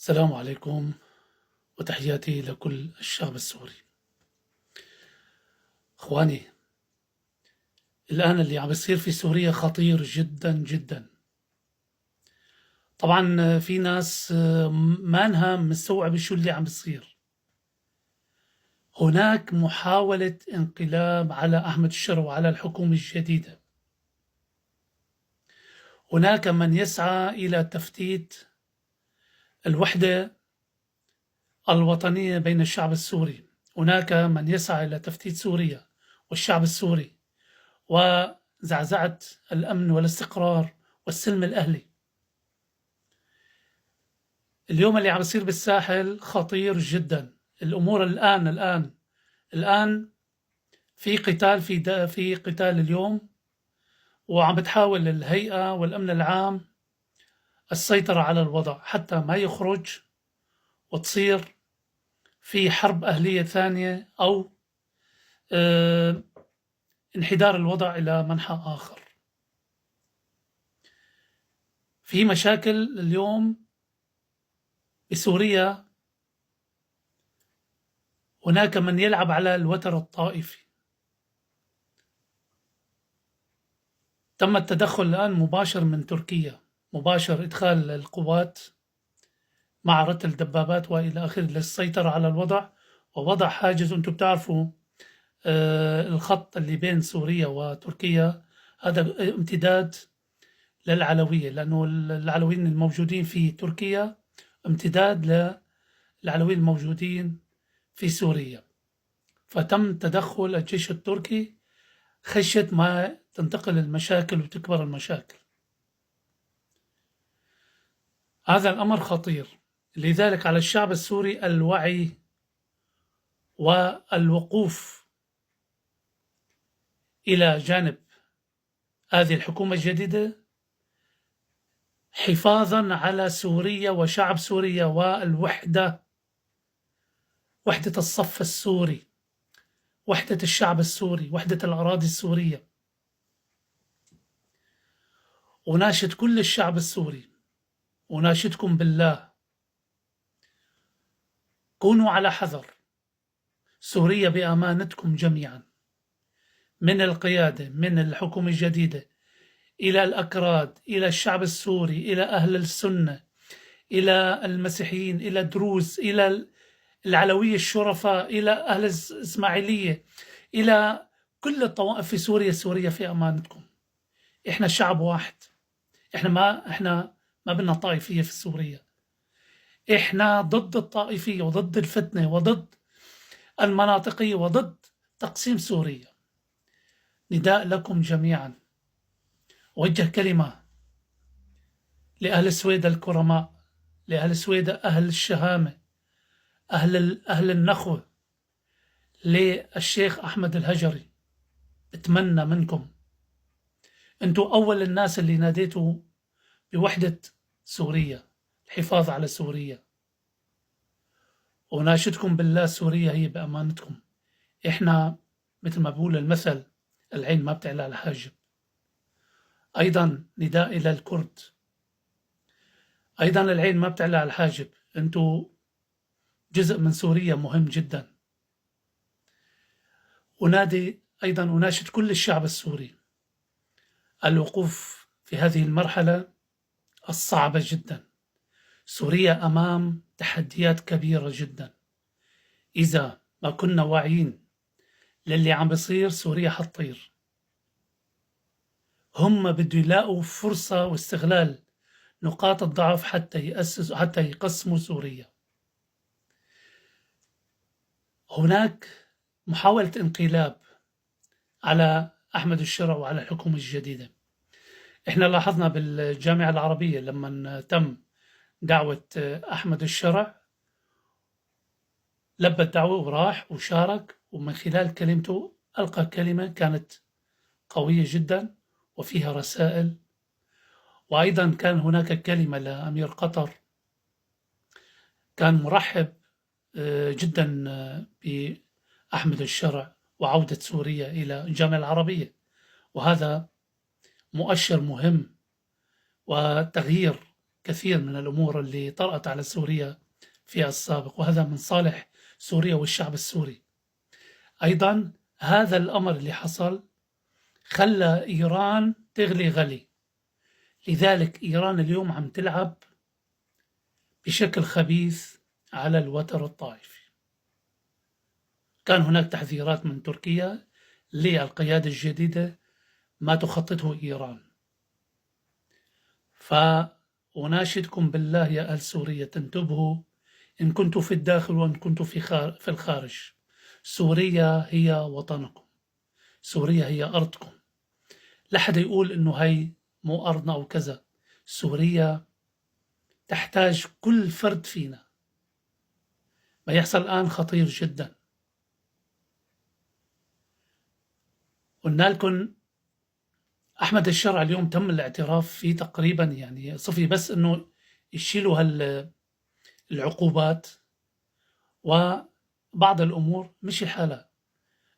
السلام عليكم وتحياتي لكل الشعب السوري. اخواني، الآن اللي عم بيصير في سوريا خطير جدا جدا. طبعا في ناس مانها مستوعبة شو اللي عم بيصير. هناك محاولة انقلاب على أحمد الشرع وعلى الحكومة الجديدة. هناك من يسعى إلى تفتيت الوحدة الوطنية بين الشعب السوري. هناك من يسعى إلى تفتيت سوريا والشعب السوري وزعزعة الأمن والاستقرار والسلم الأهلي. اليوم اللي عم يصير بالساحل خطير جدا. الأمور الآن في قتال اليوم، وعم بتحاول الهيئة والأمن العام السيطرة على الوضع حتى ما يخرج وتصير في حرب أهلية ثانية أو انحدار الوضع إلى منحى آخر. في مشاكل اليوم بسوريا. هناك من يلعب على الوتر الطائفي. تم التدخل الآن مباشر من تركيا، مباشر إدخال القوات مع رتل الدبابات وإلى آخره للسيطرة على الوضع ووضع حاجز. أنتم بتعرفوا الخط اللي بين سوريا وتركيا هذا امتداد للعلوية، لأنه العلويين الموجودين في تركيا امتداد للعلويين الموجودين في سوريا. فتم تدخل الجيش التركي خشية ما تنتقل المشاكل وتكبر المشاكل. هذا الأمر خطير. لذلك على الشعب السوري الوعي والوقوف إلى جانب هذه الحكومة الجديدة حفاظا على سوريا وشعب سوريا والوحدة، وحدة الصف السوري، وحدة الشعب السوري، وحدة الأراضي السورية. وناشد كل الشعب السوري، وناشدكم بالله، كونوا على حذر. سوريا بأمانتكم جميعا، من القيادة، من الحكومة الجديدة، إلى الأكراد، إلى الشعب السوري، إلى أهل السنة، إلى المسيحيين، إلى الدروز، إلى العلوية الشرفاء، إلى أهل الإسماعيلية، إلى كل الطوائف في سوريا. سوريا في أمانتكم. إحنا شعب واحد. إحنا ما بدنا طائفية في سوريا. إحنا ضد الطائفية وضد الفتنة وضد المناطقية وضد تقسيم سوريا. نداء لكم جميعا. وجه كلمة لأهل سويدة الكرماء، لأهل سويدة أهل الشهامة، أهل النخوة، للشيخ أحمد الهجري. اتمنى منكم، أنتوا أول الناس اللي ناديتوا بوحدة سوريا، الحفاظ على سوريا. وناشدكم بالله، سوريا هي بأمانتكم. إحنا مثل ما بقول المثل، العين ما بتعلى على الحاجب. أيضا نداء إلى الكرد، أيضا العين ما بتعلى على الحاجب. أنتوا جزء من سوريا مهم جدا. أناشد كل الشعب السوري الوقوف في هذه المرحلة الصعبة جدا. سوريا أمام تحديات كبيرة جدا. إذا ما كنا واعيين للي عم بيصير، سوريا حتطير. هم بده يلاقوا فرصة واستغلال نقاط الضعف حتى يقسموا سوريا. هناك محاولة انقلاب على أحمد الشرع وعلى الحكومة الجديدة. إحنا لاحظنا بالجامعة العربية لما تم دعوة أحمد الشرع، لبى الدعوة وراح وشارك، ومن خلال كلمته ألقى كلمة كانت قوية جدا وفيها رسائل. وأيضا كان هناك كلمة لأمير قطر، كان مرحب جدا بأحمد الشرع وعودة سوريا إلى الجامعة العربية. وهذا مؤشر مهم وتغيير كثير من الأمور اللي طرأت على سوريا في السابق، وهذا من صالح سوريا والشعب السوري. أيضا هذا الأمر اللي حصل خلى إيران تغلي غلي، لذلك إيران اليوم عم تلعب بشكل خبيث على الوتر الطائفي. كان هناك تحذيرات من تركيا للقيادة الجديدة ما تخططه إيران. فأناشدكم بالله يا أهل سوريا تنتبهوا إن كنتوا في الداخل وإن كنتوا في الخارج. سوريا هي وطنكم، سوريا هي أرضكم. لا حدا يقول إنه هي مو أرضنا أو كذا. سوريا تحتاج كل فرد فينا. ما يحصل الآن خطير جدا. قلنا لكم أحمد الشرع اليوم تم الاعتراف فيه تقريبا، يعني صفي بس إنه يشيلوا العقوبات وبعض الأمور مشي حالها.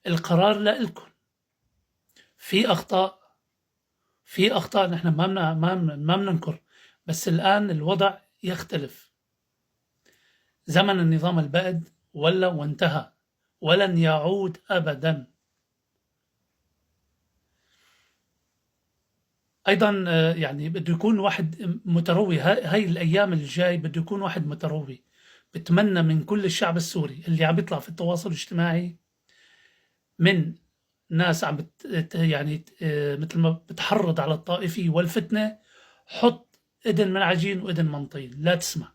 القرار لا لكم. في أخطاء نحن ما بننكر، بس الآن الوضع يختلف. زمن النظام البائد وانتهى ولن يعود أبدا. أيضا يعني بده يكون واحد متروي. هاي الأيام الجاي بده يكون واحد متروي. بتمنى من كل الشعب السوري اللي عم يطلع في التواصل الاجتماعي من ناس عم يعني مثل ما بتحرض على الطائفية والفتنة، حط إذن من عجين وإذن من طين، لا تسمع.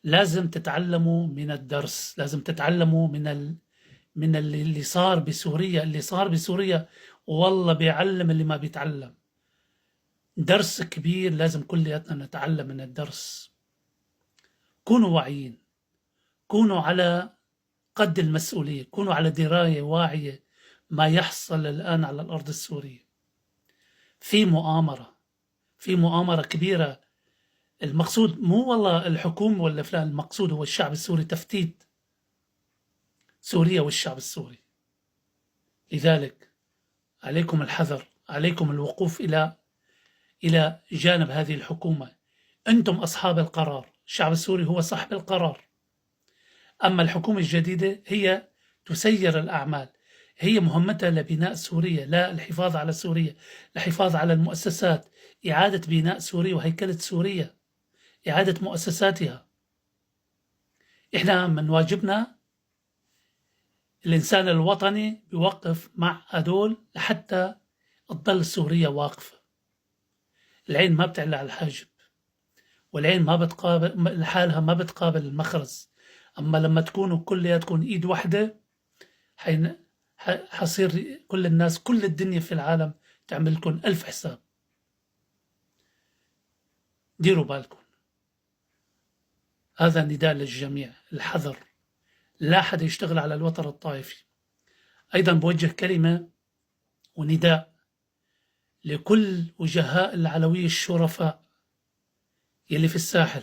لازم تتعلموا من الدرس، لازم تتعلموا من اللي صار بسوريا. اللي صار بسوريا والله بيعلم اللي ما بيتعلم. درس كبير لازم كلياتنا نتعلم من الدرس. كونوا واعيين، كونوا على قد المسؤولية، كونوا على دراية واعية ما يحصل الآن على الأرض السورية. في مؤامرة كبيرة. المقصود مو والله الحكومة ولا فلان، المقصود هو الشعب السوري، تفتيت سوريا والشعب السوري. لذلك عليكم الحذر، عليكم الوقوف إلى جانب هذه الحكومة. أنتم أصحاب القرار، الشعب السوري هو صاحب القرار. أما الحكومة الجديدة هي تسير الأعمال، هي مهمتها لبناء سوريا، لا الحفاظ على سوريا، الحفاظ على المؤسسات، إعادة بناء سوريا وهيكلة سوريا، إعادة مؤسساتها. إحنا من واجبنا الإنسان الوطني بيوقف مع هدول لحتى تضل سوريا واقفة. العين ما بتعلى على الحاجب، والعين ما بتقابل لحالها، ما بتقابل المخرز. أما لما تكونوا كلياتكم إيد واحدة حصير كل الناس، كل الدنيا في العالم تعمل لكم 1000 حساب. ديروا بالكم. هذا نداء للجميع، الحذر، لا حد يشتغل على الوتر الطائفي. أيضا بوجه كلمة ونداء لكل وجهاء العلوية الشرفاء يلي في الساحل.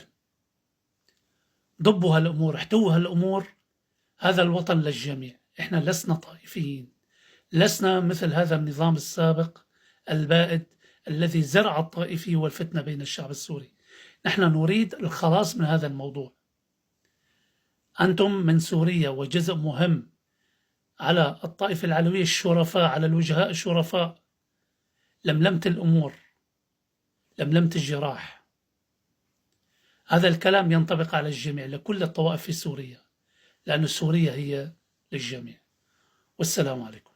ضبوا هالأمور، احتووا هالأمور. هذا الوطن للجميع. احنا لسنا طائفيين، لسنا مثل هذا النظام السابق البائد الذي زرع الطائفية والفتنة بين الشعب السوري. نحن نريد الخلاص من هذا الموضوع. أنتم من سوريا وجزء مهم على الطائفة العلوية الشرفاء، على الوجهاء الشرفاء. لملمت الأمور، لملمت الجراح. هذا الكلام ينطبق على الجميع، لكل الطوائف في سوريا، لأن سوريا هي للجميع. والسلام عليكم.